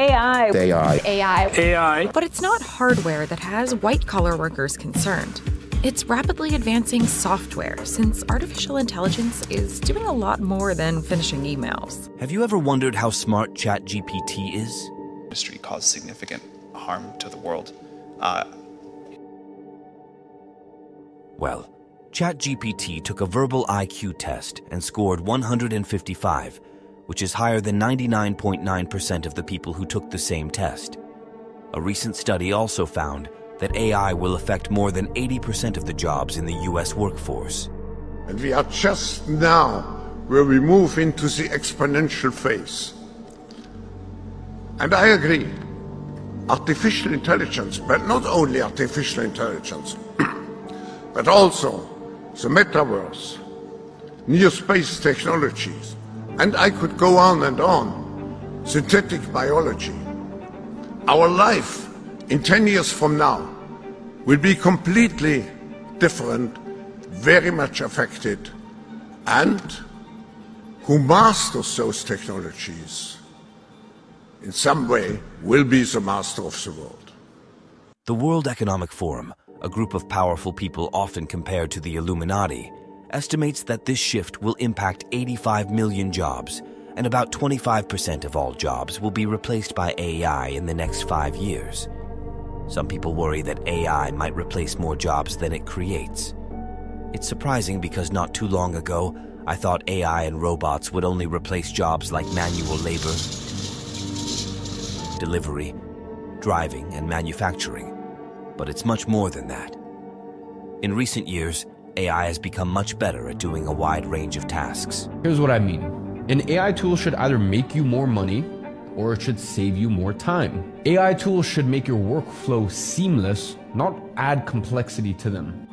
AI. AI. AI. AI. But it's not hardware that has white-collar workers concerned. It's rapidly advancing software, since artificial intelligence is doing a lot more than finishing emails. Have you ever wondered how smart ChatGPT is? Industry caused significant harm to the world. Well, ChatGPT took a verbal IQ test and scored 155, which is higher than 99.9% of the people who took the same test. A recent study also found that AI will affect more than 80% of the jobs in the US workforce. And we are just now where we move into the exponential phase. And I agree, artificial intelligence, but not only artificial intelligence, but also the metaverse, near space technologies, and I could go on and on, synthetic biology. Our life in 10 years from now will be completely different, very much affected, and who masters those technologies in some way will be the master of the world. The World Economic Forum, a group of powerful people often compared to the Illuminati, estimates that this shift will impact 85 million jobs, and about 25% of all jobs will be replaced by AI in the next 5 years. Some people worry that AI might replace more jobs than it creates. It's surprising because not too long ago, I thought AI and robots would only replace jobs like manual labor, delivery, driving, and manufacturing. But it's much more than that. In recent years, AI has become much better at doing a wide range of tasks. Here's what I mean. An AI tool should either make you more money or it should save you more time. AI tools should make your workflow seamless, not add complexity to them.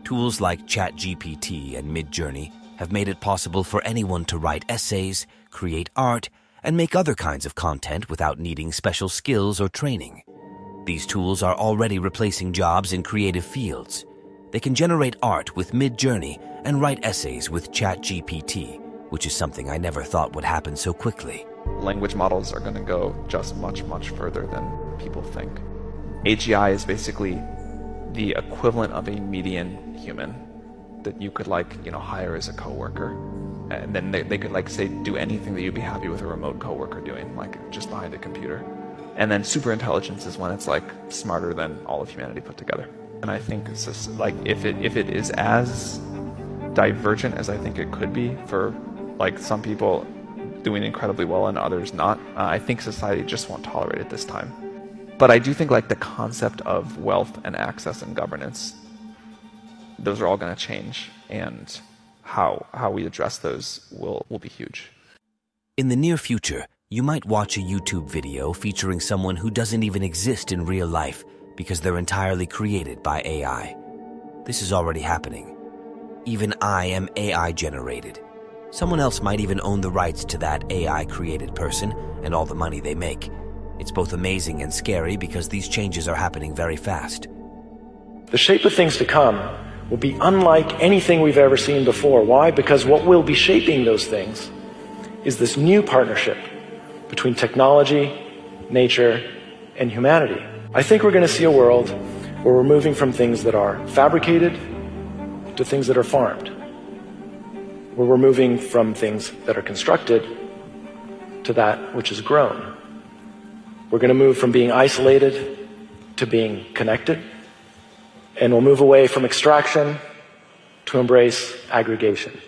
Tools like ChatGPT and Midjourney have made it possible for anyone to write essays, create art, and make other kinds of content without needing special skills or training. These tools are already replacing jobs in creative fields. They can generate art with Midjourney and write essays with ChatGPT, which is something I never thought would happen so quickly. Language models are going to go just much, much further than people think. AGI is basically the equivalent of a median human that you could hire as a coworker, and then they could say do anything that you'd be happy with a remote coworker doing, just behind a computer. And then super intelligence is when it's smarter than all of humanity put together. And I think it's just if it is as divergent as I think it could be for some people doing incredibly well and others not, I think society just won't tolerate it this time. But I do think the concept of wealth and access and governance, those are all going to change, and how we address those will be huge. In the near future, you might watch a YouTube video featuring someone who doesn't even exist in real life because they're entirely created by AI. This is already happening. Even I am AI generated. Someone else might even own the rights to that AI-created person and all the money they make. It's both amazing and scary because these changes are happening very fast. The shape of things to come will be unlike anything we've ever seen before. Why? Because what will be shaping those things is this new partnership between technology, nature, and humanity. I think we're going to see a world where we're moving from things that are fabricated to things that are farmed, where we're moving from things that are constructed to that which is grown. We're going to move from being isolated to being connected, and we'll move away from extraction to embrace aggregation.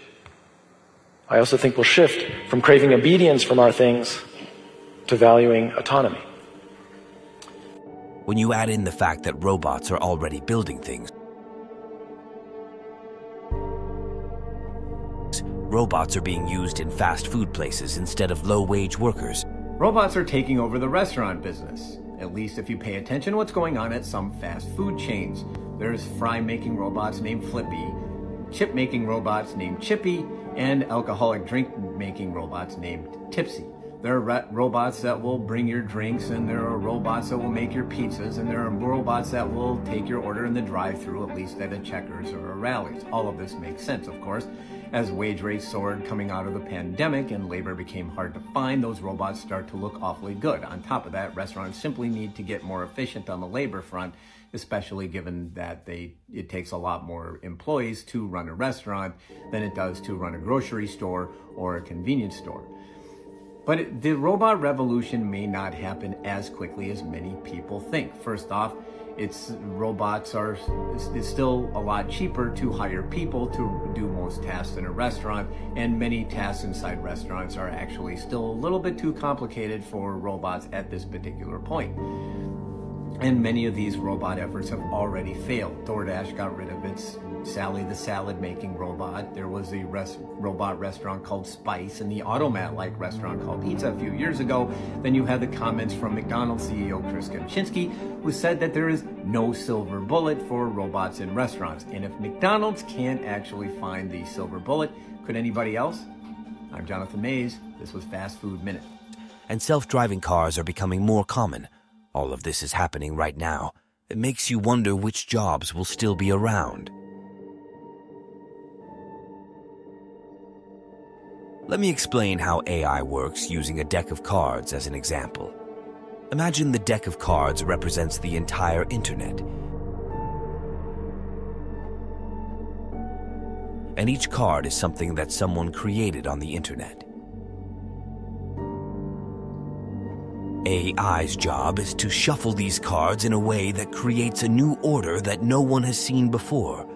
I also think we'll shift from craving obedience from our things to valuing autonomy. When you add in the fact that robots are already building things, robots are being used in fast food places instead of low-wage workers. Robots are taking over the restaurant business, at least if you pay attention to what's going on at some fast food chains. There's fry-making robots named Flippy, chip-making robots named Chippy, and alcoholic drink-making robots named Tipsy. There are robots that will bring your drinks, and there are robots that will make your pizzas, and there are robots that will take your order in the drive-thru, at least at a Checkers or a Rally's. All of this makes sense, of course. as wage rates soared coming out of the pandemic and labor became hard to find, those robots start to look awfully good. On top of that, restaurants simply need to get more efficient on the labor front, especially given that it takes a lot more employees to run a restaurant than it does to run a grocery store or a convenience store. But the robot revolution may not happen as quickly as many people think. First off, it's still a lot cheaper to hire people to do most tasks in a restaurant, and many tasks inside restaurants are actually still a little bit too complicated for robots at this particular point. And many of these robot efforts have already failed. DoorDash got rid of its Sally the salad-making robot. There was a robot restaurant called Spice and the Automat-like restaurant called Pizza a few years ago. Then you had the comments from McDonald's CEO Chris Kempczinski, who said that there is no silver bullet for robots in restaurants. And if McDonald's can't actually find the silver bullet, could anybody else? I'm Jonathan Mays. This was Fast Food Minute. And self-driving cars are becoming more common. All of this is happening right now. It makes you wonder which jobs will still be around. Let me explain how AI works using a deck of cards as an example. Imagine the deck of cards represents the entire internet. And each card is something that someone created on the internet. AI's job is to shuffle these cards in a way that creates a new order that no one has seen before.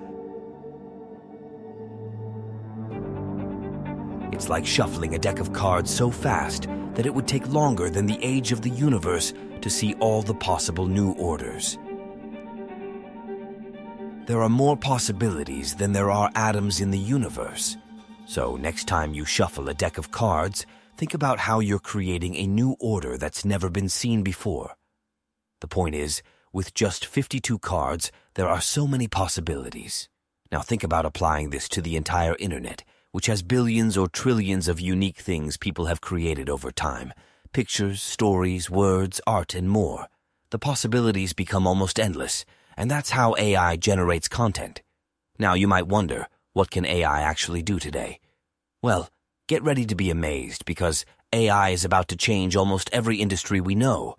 It's like shuffling a deck of cards so fast that it would take longer than the age of the universe to see all the possible new orders. There are more possibilities than there are atoms in the universe. So next time you shuffle a deck of cards, think about how you're creating a new order that's never been seen before. The point is, with just 52 cards, there are so many possibilities. Now think about applying this to the entire internet, which has billions or trillions of unique things people have created over time. Pictures, stories, words, art, and more. The possibilities become almost endless, and that's how AI generates content. Now you might wonder, what can AI actually do today? Well, get ready to be amazed, because AI is about to change almost every industry we know.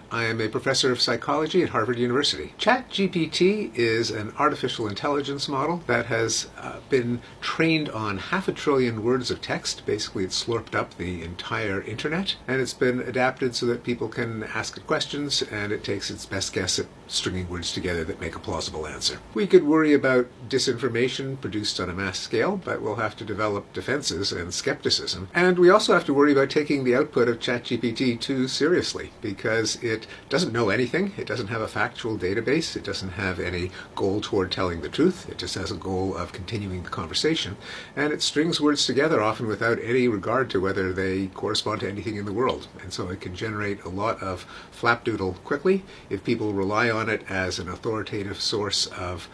I am a professor of psychology at Harvard University. ChatGPT is an artificial intelligence model that has been trained on 500 billion words of text. Basically, it's slurped up the entire internet, and it's been adapted so that people can ask it questions, and it takes its best guess at stringing words together that make a plausible answer. We could worry about disinformation produced on a mass scale, but we'll have to develop defenses and skepticism. And we also have to worry about taking the output of ChatGPT too seriously, because it doesn't know anything. It doesn't have a factual database. It doesn't have any goal toward telling the truth. It just has a goal of continuing the conversation. And it strings words together often without any regard to whether they correspond to anything in the world. And so it can generate a lot of flapdoodle quickly. If people rely on it as an authoritative source of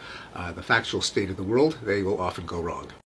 the factual state of the world, they will often go wrong.